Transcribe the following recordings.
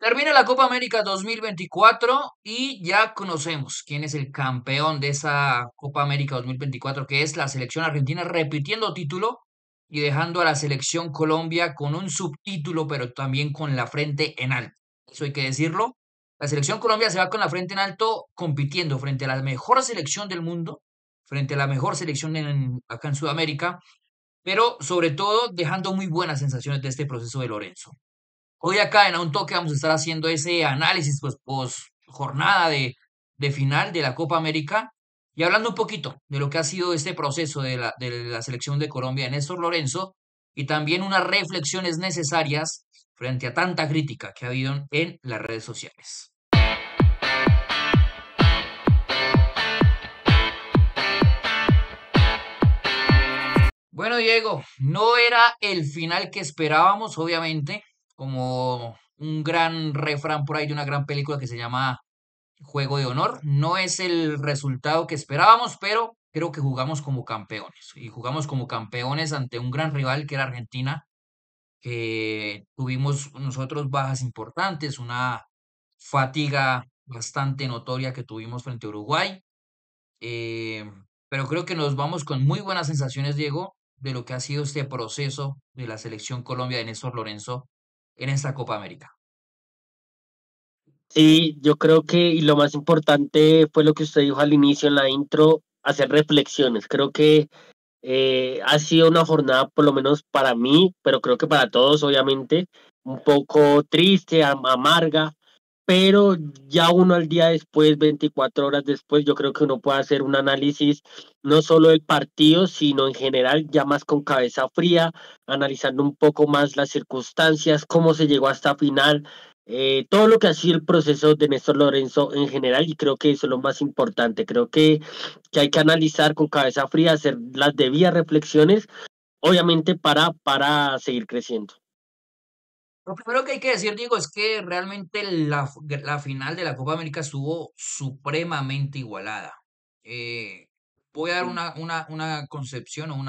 Termina la Copa América 2024 y ya conocemos quién es el campeón de esa Copa América 2024, que es la selección argentina, repitiendo título y dejando a la selección Colombia con un subtítulo, pero también con la frente en alto. Eso hay que decirlo. La selección Colombia se va con la frente en alto compitiendo frente a la mejor selección del mundo, frente a la mejor selección acá en Sudamérica, pero sobre todo dejando muy buenas sensaciones de este proceso de Lorenzo. Hoy acá en A Un Toque vamos a estar haciendo ese análisis pues post jornada de final de la Copa América y hablando un poquito de lo que ha sido este proceso de la selección de Colombia de Néstor Lorenzo y también unas reflexiones necesarias frente a tanta crítica que ha habido en las redes sociales. Bueno, Diego, no era el final que esperábamos, obviamente, como un gran refrán por ahí de una gran película que se llama Juego de Honor. No es el resultado que esperábamos, pero creo que jugamos como campeones. Y jugamos como campeones ante un gran rival que era Argentina, que tuvimos nosotros bajas importantes, una fatiga bastante notoria que tuvimos frente a Uruguay. eh, pero creo que nos vamos con muy buenas sensaciones, Diego, de lo que ha sido este proceso de la selección Colombia de Néstor Lorenzo en esta Copa América. Sí, yo creo que y lo más importante fue lo que usted dijo al inicio en la intro, hacer reflexiones. Creo que ha sido una jornada, por lo menos para mí, pero creo que para todos, obviamente, un poco triste, amarga, pero ya uno al día después, 24 horas después, yo creo que uno puede hacer un análisis no solo del partido, sino en general, ya más con cabeza fría, analizando un poco más las circunstancias, cómo se llegó hasta final, todo lo que ha sido el proceso de Néstor Lorenzo en general, y creo que eso es lo más importante. Creo que hay que analizar con cabeza fría, hacer las debidas reflexiones, obviamente para seguir creciendo. Lo primero que hay que decir, Diego, es que realmente la final de la Copa América estuvo supremamente igualada. Eh, Voy a dar una concepción o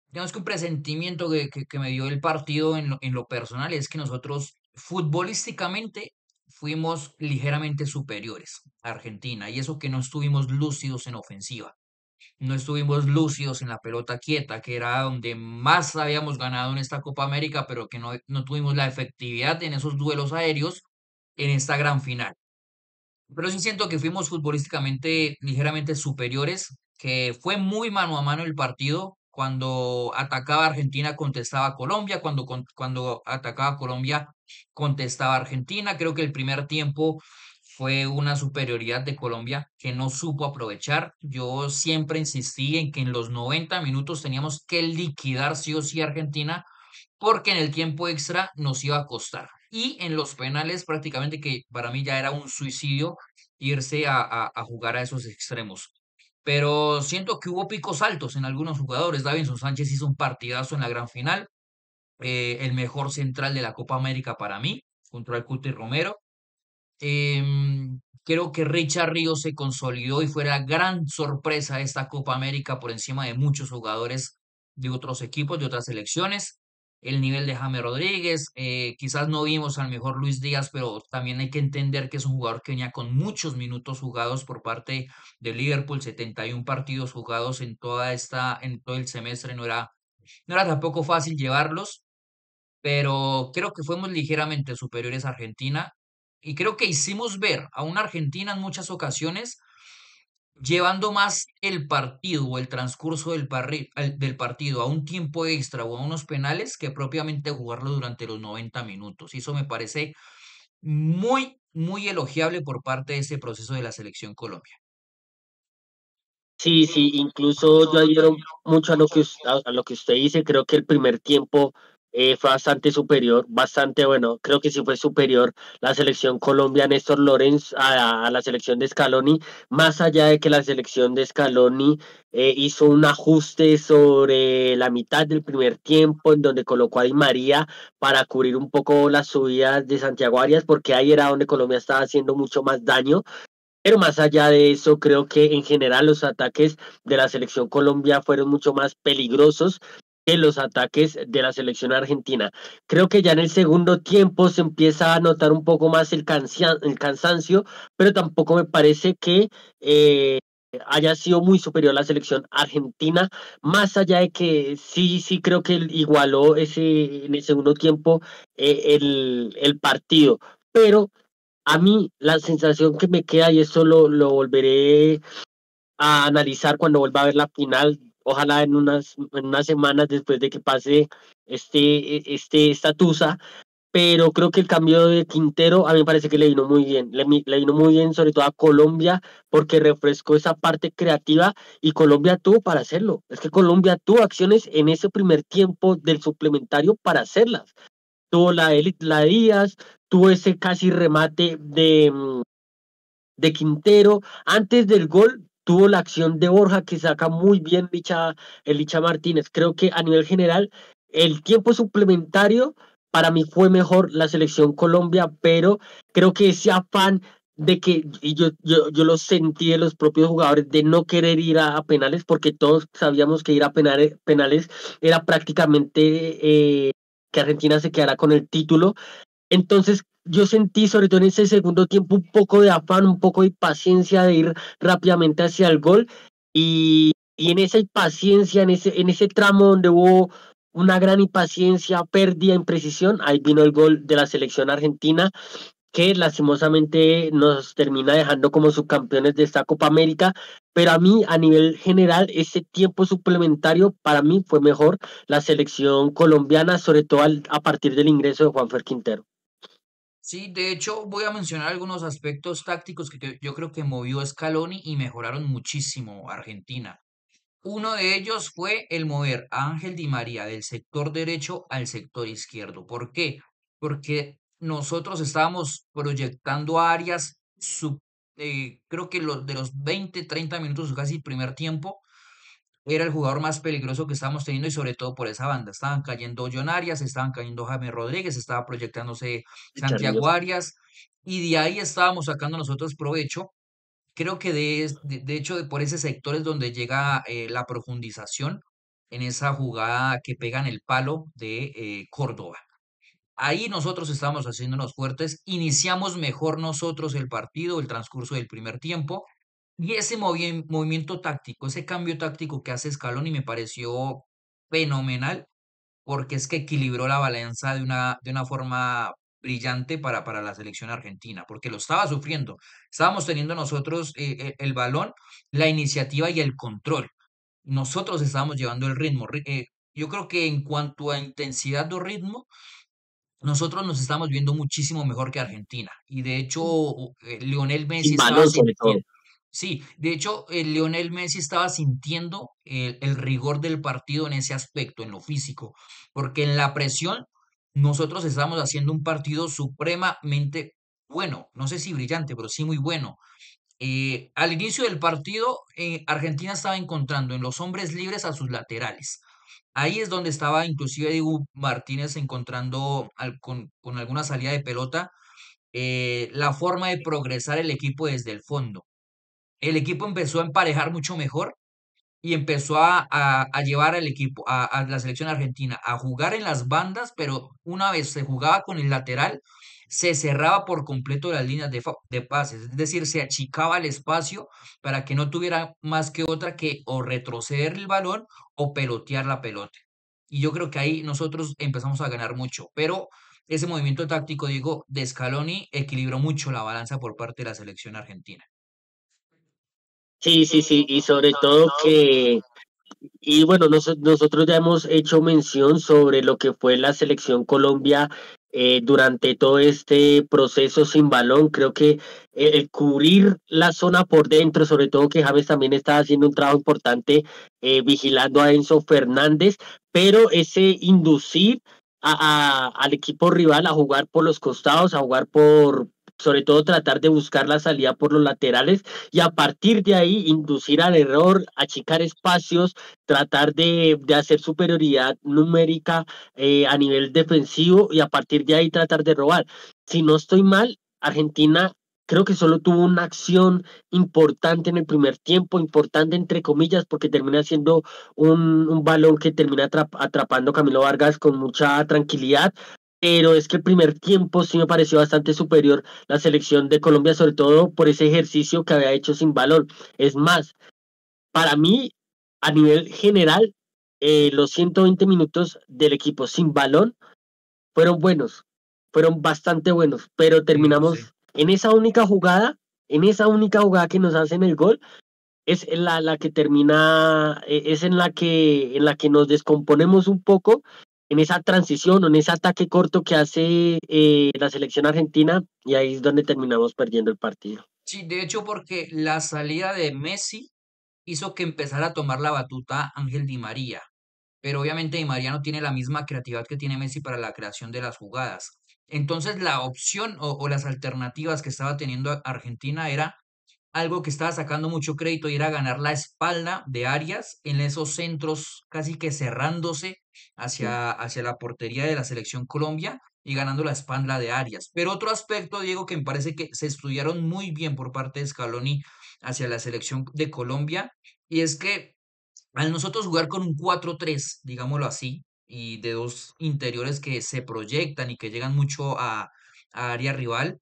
digamos que un presentimiento que me dio el partido en lo personal, es que nosotros futbolísticamente fuimos ligeramente superiores a Argentina, y eso que no estuvimos lúcidos en ofensiva. No estuvimos lúcidos en la pelota quieta, que era donde más habíamos ganado en esta Copa América, pero que no tuvimos la efectividad en esos duelos aéreos en esta gran final. Pero sí siento que fuimos futbolísticamente ligeramente superiores, que fue muy mano a mano el partido. Cuando atacaba Argentina contestaba Colombia, cuando atacaba Colombia contestaba Argentina. Creo que el primer tiempo fue una superioridad de Colombia que no supo aprovechar. Yo siempre insistí en que en los 90 minutos teníamos que liquidar sí o sí a Argentina, porque en el tiempo extra nos iba a costar. Y en los penales prácticamente, que para mí ya era un suicidio irse a jugar a esos extremos. Pero siento que hubo picos altos en algunos jugadores. Davinson Sánchez hizo un partidazo en la gran final, el mejor central de la Copa América para mí, contra el Cuti Romero. Creo que Richard Ríos se consolidó y fue la gran sorpresa de esta Copa América por encima de muchos jugadores de otros equipos, de otras selecciones. El nivel de James Rodríguez, quizás no vimos al mejor Luis Díaz, pero también hay que entender que es un jugador que venía con muchos minutos jugados por parte de Liverpool, 71 partidos jugados en todo el semestre. No era tampoco fácil llevarlos, pero creo que fuimos ligeramente superiores a Argentina, y creo que hicimos ver a una Argentina en muchas ocasiones llevando más el partido o el transcurso del partido a un tiempo extra o a unos penales, que propiamente jugarlo durante los 90 minutos. Y eso me parece muy, muy elogiable por parte de ese proceso de la selección Colombia. Sí, sí, incluso yo adhiero mucho a lo que, a lo que usted dice. Creo que el primer tiempo fue bastante superior, bastante bueno. Creo que sí fue superior la selección Colombia, Néstor Lorenz, a la selección de Scaloni, más allá de que la selección de Scaloni hizo un ajuste sobre la mitad del primer tiempo, en donde colocó a Di María para cubrir un poco las subidas de Santiago Arias, porque ahí era donde Colombia estaba haciendo mucho más daño. Pero más allá de eso, creo que en general los ataques de la selección Colombia fueron mucho más peligrosos. que los ataques de la selección argentina. Creo que ya en el segundo tiempo se empieza a notar un poco más el cansancio, pero tampoco me parece que haya sido muy superior la selección argentina, más allá de que sí creo que igualó en el segundo tiempo el partido, pero a mí la sensación que me queda, y eso lo volveré a analizar cuando vuelva a ver la final, ojalá en unas semanas después de que pase esta tusa, pero creo que el cambio de Quintero a mí me parece que le vino muy bien, le vino muy bien sobre todo a Colombia porque refrescó esa parte creativa y Colombia tuvo para hacerlo, es que Colombia tuvo acciones en ese primer tiempo del suplementario para hacerlas, tuvo la de Díaz, tuvo ese casi remate de Quintero. Antes del gol tuvo la acción de Borja que saca muy bien el Licha Martínez. Creo que a nivel general el tiempo suplementario para mí fue mejor la selección Colombia, pero creo que ese afán de que, y yo lo sentí de los propios jugadores, de no querer ir a penales, porque todos sabíamos que ir a penales era prácticamente que Argentina se quedara con el título. Entonces, yo sentí, sobre todo en ese segundo tiempo, un poco de afán, un poco de impaciencia de ir rápidamente hacia el gol. Y en esa impaciencia, en ese tramo donde hubo una gran impaciencia, pérdida, imprecisión, ahí vino el gol de la selección argentina, que lastimosamente nos termina dejando como subcampeones de esta Copa América. Pero a mí, a nivel general, ese tiempo suplementario para mí fue mejor la selección colombiana, sobre todo a partir del ingreso de Juanfer Quintero. Sí, de hecho voy a mencionar algunos aspectos tácticos que yo creo que movió Scaloni y mejoraron muchísimo a Argentina. Uno de ellos fue el mover a Ángel Di María del sector derecho al sector izquierdo. ¿Por qué? Porque nosotros estábamos proyectando áreas, creo que de los 20, 30 minutos, casi primer tiempo, era el jugador más peligroso que estábamos teniendo y sobre todo por esa banda. Estaban cayendo John Arias, estaban cayendo James Rodríguez, estaba proyectándose Santiago Richarlison. Arias y de ahí estábamos sacando nosotros provecho. Creo que de hecho por ese sector es donde llega la profundización en esa jugada que pega en el palo de Córdoba. Ahí nosotros estamos haciéndonos fuertes, iniciamos mejor nosotros el partido, el transcurso del primer tiempo, y ese movimiento táctico, ese cambio táctico que hace Scaloni me pareció fenomenal, porque es que equilibró la balanza de una forma brillante para la selección argentina, porque lo estaba sufriendo. Estábamos teniendo nosotros el balón, la iniciativa y el control. Nosotros estábamos llevando el ritmo. Yo creo que en cuanto a intensidad de ritmo, nosotros nos estamos viendo muchísimo mejor que Argentina. Y de hecho, Lionel Messi Sin estaba balón sobre todo. sintiendo, sí, de hecho, Lionel Messi estaba sintiendo el rigor del partido en ese aspecto, en lo físico, porque en la presión nosotros estábamos haciendo un partido supremamente bueno, no sé si brillante, pero sí muy bueno. Al inicio del partido, Argentina estaba encontrando en los hombres libres a sus laterales. Ahí es donde estaba inclusive Dibu Martínez encontrando con alguna salida de pelota la forma de progresar el equipo desde el fondo. El equipo empezó a emparejar mucho mejor y empezó a llevar al equipo, a la selección argentina, a jugar en las bandas, pero una vez se jugaba con el lateral, se cerraba por completo las líneas de pases, es decir, se achicaba el espacio para que no tuviera más que otra que o retroceder el balón o pelotear la pelota. Y yo creo que ahí nosotros empezamos a ganar mucho, pero ese movimiento táctico, digo, de Scaloni equilibró mucho la balanza por parte de la selección argentina. Sí, y sobre todo y bueno, nosotros ya hemos hecho mención sobre lo que fue la selección Colombia durante todo este proceso sin balón. Creo que el cubrir la zona por dentro, sobre todo que James también está haciendo un trabajo importante vigilando a Enzo Fernández, pero ese inducir al equipo rival a jugar por los costados, a jugar sobre todo tratar de buscar la salida por los laterales y a partir de ahí inducir al error, achicar espacios, tratar de hacer superioridad numérica a nivel defensivo y a partir de ahí tratar de robar. Si no estoy mal, Argentina creo que solo tuvo una acción importante en el primer tiempo, importante entre comillas, porque termina siendo un balón que termina atrapando Camilo Vargas con mucha tranquilidad. Pero es que el primer tiempo sí me pareció bastante superior la selección de Colombia, sobre todo por ese ejercicio que había hecho sin balón. Es más, para mí, a nivel general, los 120 minutos del equipo sin balón fueron buenos, fueron bastante buenos, pero Sí, sí. terminamos en esa única jugada que nos hacen el gol, es la que termina, es en la que nos descomponemos un poco, en esa transición o en ese ataque corto que hace la selección argentina, y ahí es donde terminamos perdiendo el partido. Sí, de hecho, porque la salida de Messi hizo que empezara a tomar la batuta Ángel Di María. Pero obviamente Di María no tiene la misma creatividad que tiene Messi para la creación de las jugadas. Entonces la opción o las alternativas que estaba teniendo Argentina era algo que estaba sacando mucho crédito y era ganar la espalda de Arias en esos centros casi que cerrándose Sí. hacia la portería de la selección Colombia y ganando la espalda de Arias. Pero otro aspecto, Diego, que me parece que se estudiaron muy bien por parte de Scaloni hacia la selección de Colombia, y es que al nosotros jugar con un 4-3, digámoslo así, y de dos interiores que se proyectan y que llegan mucho a área rival,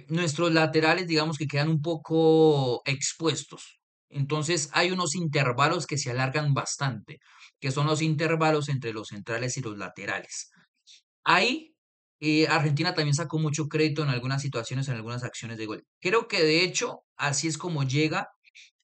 nuestros laterales, digamos que quedan un poco expuestos. Entonces hay unos intervalos que se alargan bastante, que son los intervalos entre los centrales y los laterales. Ahí Argentina también sacó mucho crédito en algunas situaciones, en algunas acciones de gol. Creo que de hecho así es como llega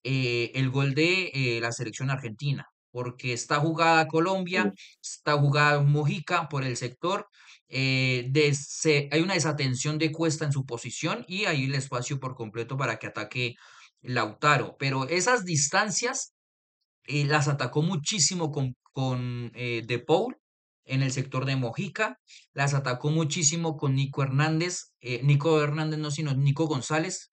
el gol de la selección argentina, porque está jugada Colombia, está jugada Mojica por el sector, hay una desatención de Cuesta en su posición y hay el espacio por completo para que ataque Lautaro, pero esas distancias las atacó muchísimo con De Paul en el sector de Mojica, las atacó muchísimo con Nico Hernández no, sino Nico González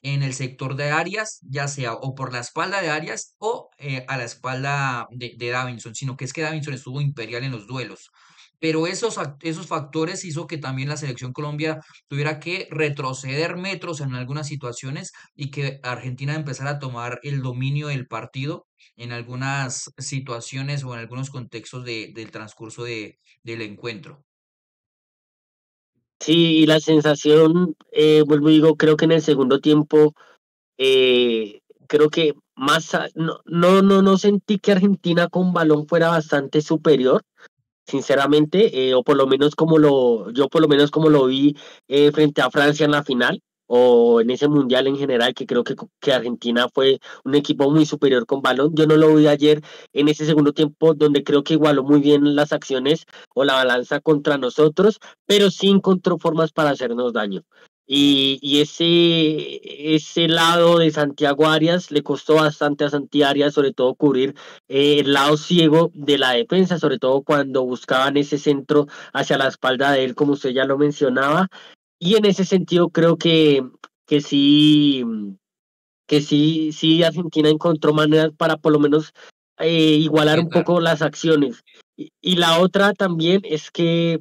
en el sector de Arias, ya sea o por la espalda de Arias o a la espalda de Davinson, sino que es que Davinson estuvo imperial en los duelos. Pero esos factores hizo que también la selección Colombia tuviera que retroceder metros en algunas situaciones y que Argentina empezara a tomar el dominio del partido en algunas situaciones o en algunos contextos del transcurso del encuentro. Sí, y la sensación, vuelvo y digo, creo que en el segundo tiempo, creo que no sentí que Argentina con balón fuera bastante superior, sinceramente, o por lo menos yo por lo menos como lo vi frente a Francia en la final, o en ese mundial en general, que creo que Argentina fue un equipo muy superior con balón. Yo no lo vi ayer en ese segundo tiempo, donde creo que igualó muy bien las acciones o la balanza contra nosotros, pero sí encontró formas para hacernos daño. Y ese lado de Santiago Arias le costó bastante a Santi Arias, sobre todo cubrir el lado ciego de la defensa, sobre todo cuando buscaban ese centro hacia la espalda de él, como usted ya lo mencionaba. Y en ese sentido creo que sí, sí Argentina encontró maneras para por lo menos igualar un Apretar. poco las acciones. Y la otra también es que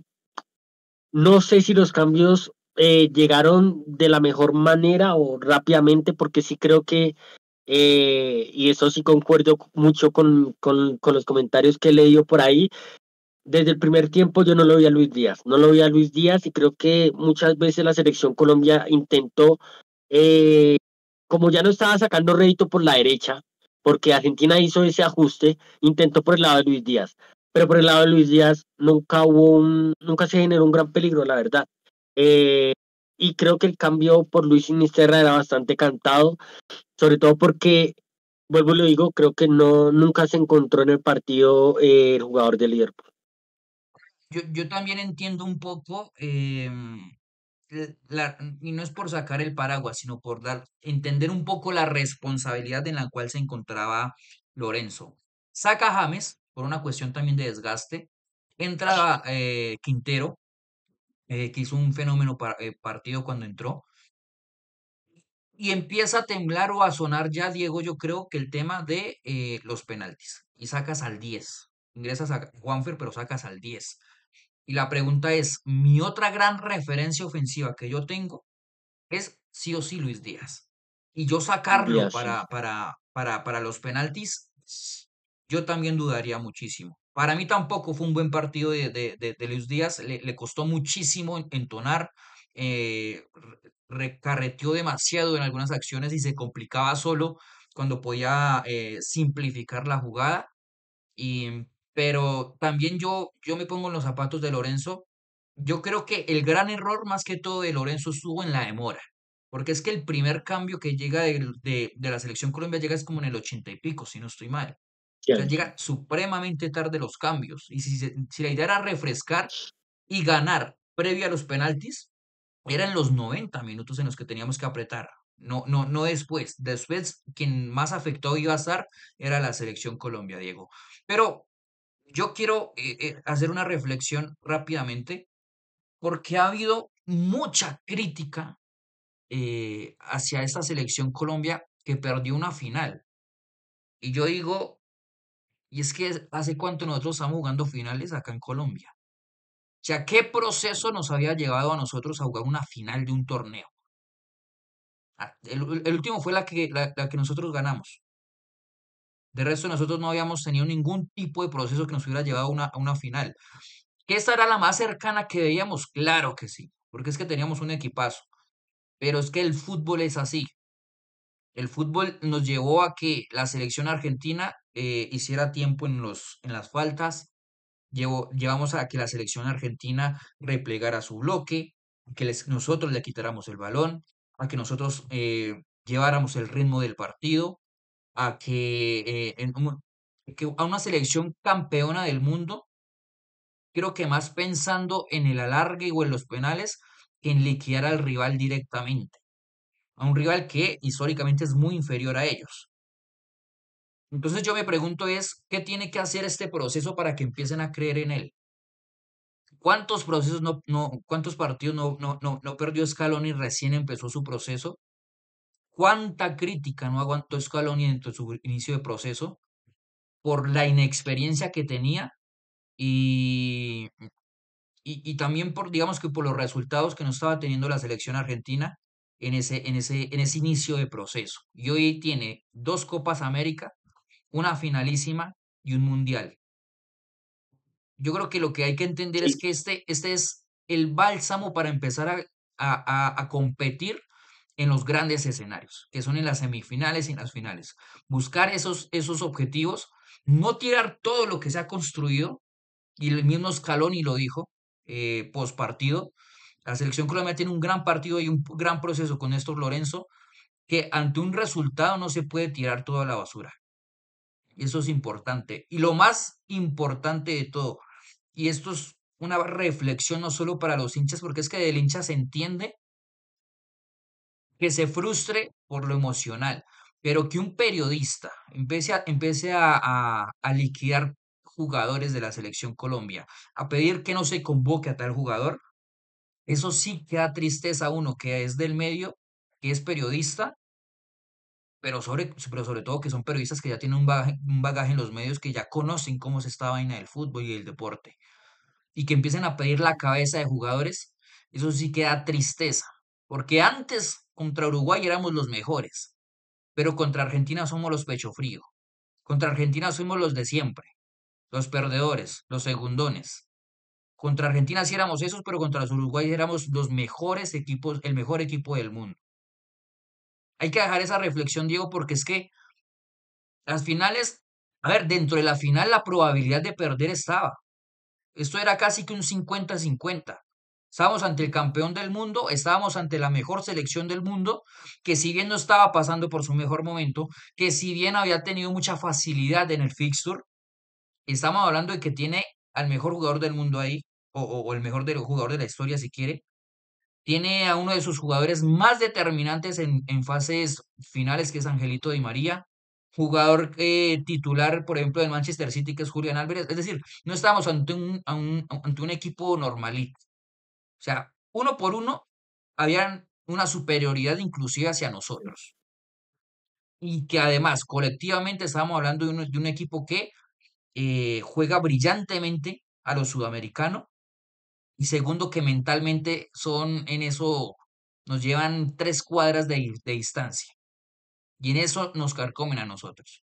no sé si los cambios llegaron de la mejor manera o rápidamente, porque sí creo que y eso sí concuerdo mucho con los comentarios que he leído por ahí. Desde el primer tiempo yo no lo vi a Luis Díaz, no lo vi a Luis Díaz y creo que muchas veces la selección Colombia intentó, eh, como ya no estaba sacando rédito por la derecha, porque Argentina hizo ese ajuste, intentó por el lado de Luis Díaz, pero por el lado de Luis Díaz nunca se generó un gran peligro, la verdad. Eh, y creo que el cambio por Luis Sinisterra era bastante cantado, sobre todo porque, vuelvo y lo digo, creo que nunca se encontró en el partido el jugador de Liverpool. Yo también entiendo un poco, y no es por sacar el paraguas, sino por entender un poco la responsabilidad en la cual se encontraba Lorenzo. Saca a James por una cuestión también de desgaste. Entra Quintero, que hizo un fenómeno partido cuando entró. Y empieza a temblar o a sonar ya, Diego, yo creo que el tema de los penaltis. Y sacas al 10. Ingresas a Juanfer, pero sacas al 10. Y la pregunta es, mi otra gran referencia ofensiva que yo tengo es sí o sí Luis Díaz. Y yo sacarlo Díaz, sí. para los penaltis, yo también dudaría muchísimo. Para mí tampoco fue un buen partido de Luis Díaz, le costó muchísimo entonar, recarreteó demasiado en algunas acciones y se complicaba solo cuando podía simplificar la jugada. Pero también yo me pongo en los zapatos de Lorenzo. Yo creo que el gran error más que todo de Lorenzo estuvo en la demora. Porque es que el primer cambio que llega de la selección Colombia llega es como en el 80 y pico, si no estoy mal. O sea, Cierto. llega supremamente tarde los cambios. Y si la idea era refrescar y ganar previo a los penaltis, eran los 90 minutos en los que teníamos que apretar. No después. Después, quien más afectado iba a estar era la selección Colombia, Diego. Pero yo quiero hacer una reflexión rápidamente porque ha habido mucha crítica hacia esta selección Colombia que perdió una final. Y yo digo, y es que hace cuánto nosotros estamos jugando finales acá en Colombia. O sea, ¿qué proceso nos había llevado a nosotros a jugar una final de un torneo? El último fue la que nosotros ganamos. De resto, nosotros no habíamos tenido ningún tipo de proceso que nos hubiera llevado a una final. ¿Que esta era la más cercana que veíamos? Claro que sí, porque es que teníamos un equipazo. Pero es que el fútbol es así. El fútbol nos llevó a que la selección argentina hiciera tiempo en las faltas. Llevamos a que la selección argentina replegara su bloque, que nosotros le quitáramos el balón, a que nosotros lleváramos el ritmo del partido, a que, que a una selección campeona del mundo, creo que más pensando en el alargue o en los penales que en liquidar al rival directamente, a un rival que históricamente es muy inferior a ellos. Entonces yo me pregunto ¿qué tiene que hacer este proceso para que empiecen a creer en él? ¿Cuántos procesos cuántos partidos no perdió Scaloni recién empezó su proceso? ¿Cuánta crítica no aguantó Scaloni dentro de su inicio de proceso por la inexperiencia que tenía y, y también por, digamos que por los resultados que no estaba teniendo la selección argentina en ese inicio de proceso? Y hoy tiene dos Copas América, una finalísima y un mundial. Yo creo que lo que hay que entender es Sí, que este es el bálsamo para empezar a competir en los grandes escenarios, que son en las semifinales y en las finales. Buscar esos objetivos, no tirar todo lo que se ha construido, y el mismo Scaloni lo dijo post partido. La selección Colombia tiene un gran partido y un gran proceso con Néstor Lorenzo, que ante un resultado no se puede tirar toda la basura. Y eso es importante. Y lo más importante de todo, y esto es una reflexión no solo para los hinchas, porque es que del hincha se entiende que se frustre por lo emocional, pero que un periodista empiece a liquidar jugadores de la selección Colombia, a pedir que no se convoque a tal jugador, eso sí que da tristeza a uno que es del medio, que es periodista, pero sobre todo que son periodistas que ya tienen un bagaje en los medios, que ya conocen cómo es esta vaina del fútbol y del deporte, y que empiecen a pedir la cabeza de jugadores, eso sí que da tristeza, porque antes contra Uruguay éramos los mejores, pero contra Argentina somos los pecho frío, contra Argentina somos los de siempre, los perdedores, los segundones. Contra Argentina sí éramos esos, pero contra los Uruguay éramos los mejores equipos, el mejor equipo del mundo. Hay que dejar esa reflexión, Diego, porque es que las finales, a ver, dentro de la final la probabilidad de perder estaba. Esto era casi que un 50-50. Estábamos ante el campeón del mundo, estábamos ante la mejor selección del mundo, que si bien no estaba pasando por su mejor momento, que si bien había tenido mucha facilidad en el fixture, estamos hablando de que tiene al mejor jugador del mundo ahí, o el mejor jugador de la historia si quiere, tiene a uno de sus jugadores más determinantes en fases finales, que es Angelito Di María. Jugador titular, por ejemplo, del Manchester City, que es Julián Álvarez. Es decir, no estábamos ante ante un equipo normalito. O sea, uno por uno, habían una superioridad inclusive hacia nosotros. Y que además, colectivamente, estábamos hablando de un equipo que juega brillantemente a lo sudamericano. Y segundo, que mentalmente son en eso nos llevan 3 cuadras de distancia y en eso nos carcomen a nosotros.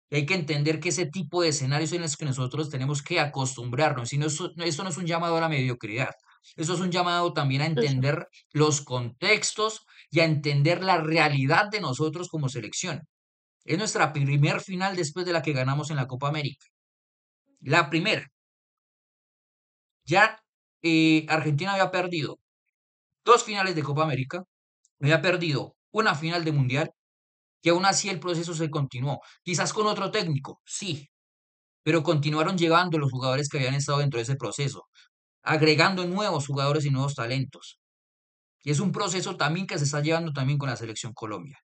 Y hay que entender que ese tipo de escenarios en los que nosotros tenemos que acostumbrarnos, y no, esto no es un llamado a la mediocridad, eso es un llamado también a Eso. entender los contextos y a entender la realidad de nosotros como selección. Es nuestra primer final después de la que ganamos en la Copa América. La primera. Ya Argentina había perdido 2 finales de Copa América, había perdido una final de Mundial, y aún así el proceso se continuó. Quizás con otro técnico, sí, pero continuaron llevando los jugadores que habían estado dentro de ese proceso, agregando nuevos jugadores y nuevos talentos. Y es un proceso también que se está llevando también con la selección Colombia.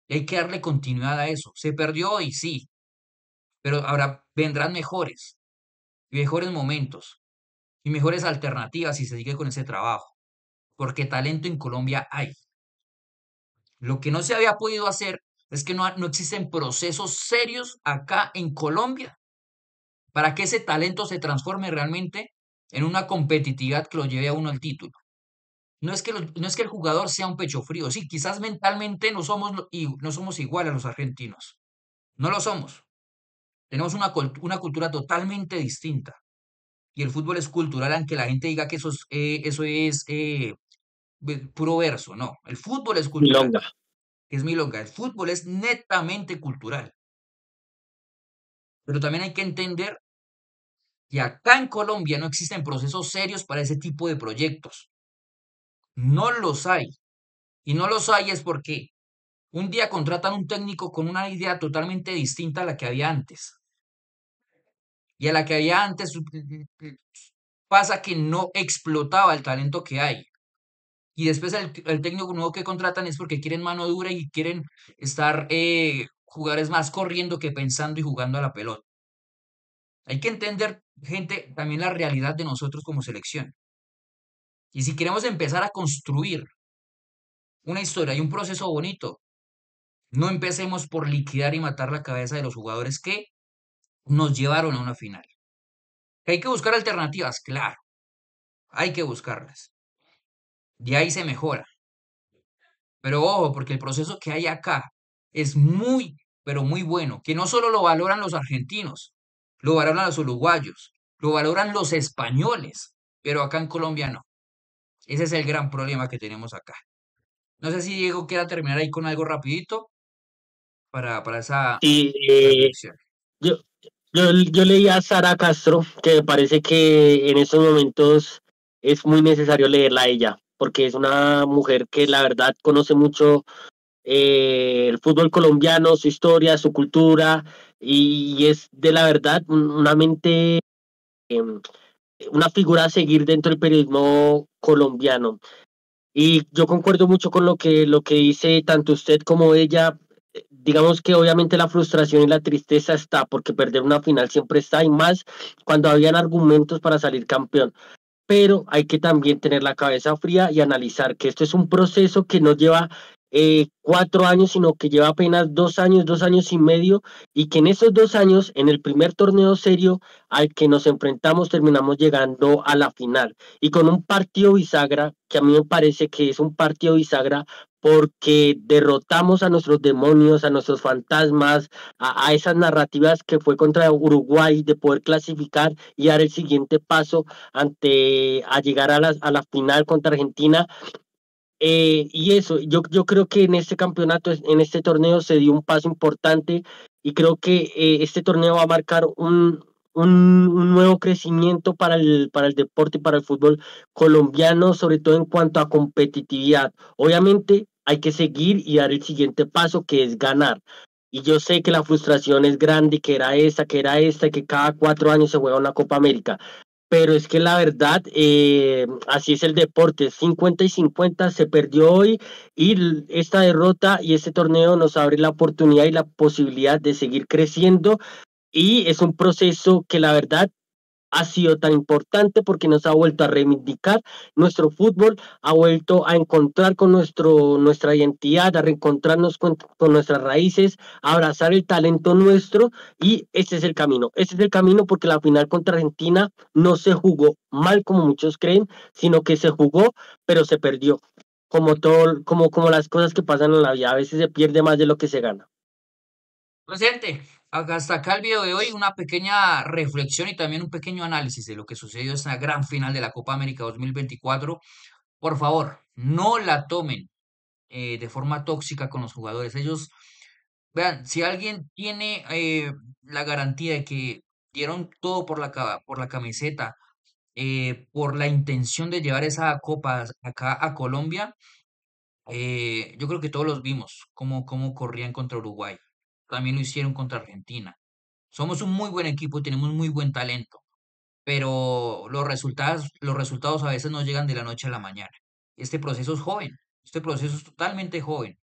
Y hay que darle continuidad a eso. Se perdió hoy, sí, pero ahora vendrán mejores, y mejores momentos y mejores alternativas si se sigue con ese trabajo, porque talento en Colombia hay. Lo que no se había podido hacer es que no existen procesos serios acá en Colombia para que ese talento se transforme realmente en una competitividad que lo lleve a uno al título. No es que el jugador sea un pecho frío, sí, quizás mentalmente no somos igual a los argentinos, no lo somos. Tenemos una cultura totalmente distinta y el fútbol es cultural, aunque la gente diga que eso es puro verso, no, el fútbol es cultural, Milonga. es milonga, el fútbol es netamente cultural, pero también hay que entender que acá en Colombia no existen procesos serios para ese tipo de proyectos, no los hay, y no los hay es porque un día contratan un técnico con una idea totalmente distinta a la que había antes, y a la que había antes pasa que no explotaba el talento que hay. Y después el técnico nuevo que contratan es porque quieren mano dura y quieren estar jugadores más corriendo que pensando y jugando a la pelota. Hay que entender, gente, también la realidad de nosotros como selección. Y si queremos empezar a construir una historia y un proceso bonito, no empecemos por liquidar y matar la cabeza de los jugadores que nos llevaron a una final. Que hay que buscar alternativas, claro, hay que buscarlas. De ahí se mejora. Pero ojo, porque el proceso que hay acá es muy, pero muy bueno, que no solo lo valoran los argentinos, lo valoran los uruguayos, lo valoran los españoles, pero acá en Colombia no. Ese es el gran problema que tenemos acá. No sé si Diego quiera terminar ahí con algo rapidito para esa Sí, reflexión. yo, yo leí a Sara Castro que me parece que en estos momentos es muy necesario leerla a ella, porque es una mujer que la verdad conoce mucho el fútbol colombiano, su historia, su cultura, y es de la verdad una mente, una figura a seguir dentro del periodismo colombiano. Y yo concuerdo mucho con lo que dice tanto usted como ella. Digamos que obviamente la frustración y la tristeza está, porque perder una final siempre está, y más cuando habían argumentos para salir campeón. Pero hay que también tener la cabeza fría y analizar que esto es un proceso que no lleva 4 años, sino que lleva apenas 2 años, 2 años y medio, y que en esos 2 años, en el primer torneo serio al que nos enfrentamos, terminamos llegando a la final. Y con un partido bisagra, que a mí me parece que es un partido bisagra porque derrotamos a nuestros demonios, a nuestros fantasmas, a esas narrativas que fue contra Uruguay de poder clasificar y dar el siguiente paso ante a llegar a la final contra Argentina. Y eso, yo creo que en este campeonato, en este torneo se dio un paso importante, y creo que este torneo va a marcar un nuevo crecimiento para el deporte y para el fútbol colombiano, sobre todo en cuanto a competitividad. Obviamente hay que seguir y dar el siguiente paso, que es ganar. Y yo sé que la frustración es grande, que era esta, que cada 4 años se juega una Copa América, pero es que la verdad, así es el deporte, 50 y 50, se perdió hoy, y esta derrota y este torneo nos abre la oportunidad y la posibilidad de seguir creciendo, y es un proceso que la verdad ha sido tan importante porque nos ha vuelto a reivindicar nuestro fútbol, ha vuelto a encontrar con nuestra identidad, a reencontrarnos con nuestras raíces, a abrazar el talento nuestro, y ese es el camino porque la final contra Argentina no se jugó mal como muchos creen, sino que se jugó, pero se perdió. como todo, como las cosas que pasan en la vida, a veces se pierde más de lo que se gana. Presidente, hasta acá el video de hoy, una pequeña reflexión y también un pequeño análisis de lo que sucedió en esta gran final de la Copa América 2024. Por favor, no la tomen de forma tóxica con los jugadores. Ellos, vean, si alguien tiene la garantía de que dieron todo por por la camiseta, por la intención de llevar esa copa acá a Colombia, yo creo que todos los vimos, cómo corrían contra Uruguay. También lo hicieron contra Argentina. Somos un muy buen equipo y tenemos muy buen talento, pero los resultados a veces no llegan de la noche a la mañana. Este proceso es joven, este proceso es totalmente joven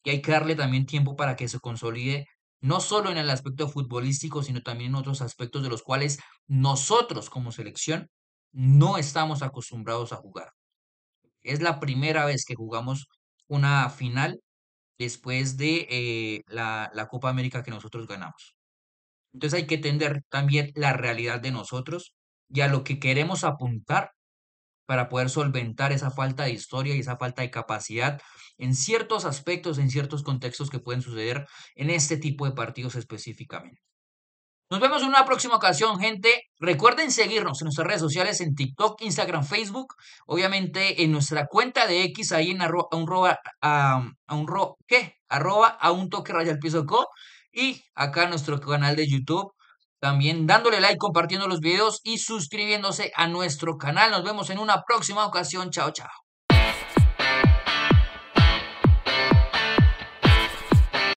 y hay que darle también tiempo para que se consolide, no solo en el aspecto futbolístico, sino también en otros aspectos de los cuales nosotros como selección no estamos acostumbrados a jugar. Es la primera vez que jugamos una final después de la Copa América que nosotros ganamos. Entonces hay que entender también la realidad de nosotros y a lo que queremos apuntar para poder solventar esa falta de historia y esa falta de capacidad en ciertos aspectos, en ciertos contextos que pueden suceder en este tipo de partidos específicamente. Nos vemos en una próxima ocasión, gente. Recuerden seguirnos en nuestras redes sociales en TikTok, Instagram, Facebook. Obviamente en nuestra cuenta de X ahí en ¿qué? Arroba a un toque raya al piso co. Y acá en nuestro canal de YouTube. También dándole like, compartiendo los videos y suscribiéndose a nuestro canal. Nos vemos en una próxima ocasión. Chao, chao.